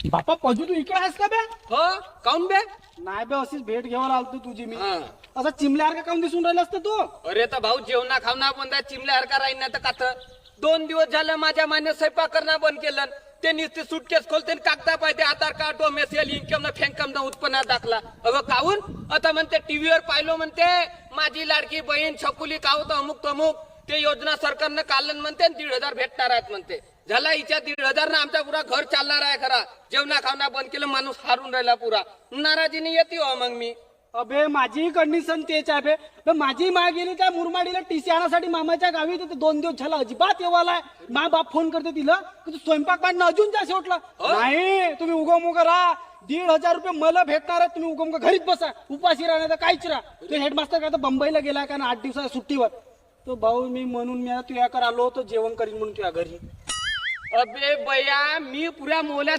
बापा पजू तू इकडे आहेस का बे? हो काऊन बे? नाही बे, अशीच भेट घ्यायला आलतो तुझी मी. हा. असा चिमल्यासारखा काऊन दिसून राहिला असतं तू? अरे तर भाऊ जेवणा खावना बंद आहे, चिमल्या हरका राहीन ना तर कात 2 दिवस झालं माझ्या मान्य स्वयंपाक करणं बंद केलं. ते नुसते सुटकेस खोलते कागदा पाहिजे आधार कार्ड डोमेसियल इन्कम न फेंकम न उत्पन्न दाखला. अगं काहून आता म्हणते टीव्हीवर पाहिलो म्हणते माझी लाडकी बहीण छकुली काहू तर अमुक तमुक ते योजना सरकारनं काढलं म्हणते 1,500 भेटणार आहेत म्हणते. झाला हिच्या 1,500 ना आमचा पुरा घर चालणार आहे खरा. जेवणा खावना बंद केलं माणूस हारून राहिला पुरा. नाराजीने येते हो मग मी. अबे माझी कंडिशन तेच आहे बे. बे माझी मा गेली त्या मुरमाडीला टीसी आणण्यासाठी मामाच्या गावी. तर 2 दिवस झाला अजिबात येवालाय. मा बाप फोन करते तिला की तू स्वयंपाक पाणी अजून जा शेवटला. नाही तुम्ही उगम उगा राहा. 1,500 रुपये मला भेटणार आहे. तुम्ही उगम घरीच बसा, उपाशी राहणार तर काहीच राहा. तो हेडमास्टर काय तर बंबईला गेला का ना 8 दिवसाच्या सुट्टीवर. तो भाऊ मी म्हणून मी तुझ्याकडे आलो होतो जेवण करीन म्हणून तुझ्या घरी. अबे बया मी पुऱ्या मोल्या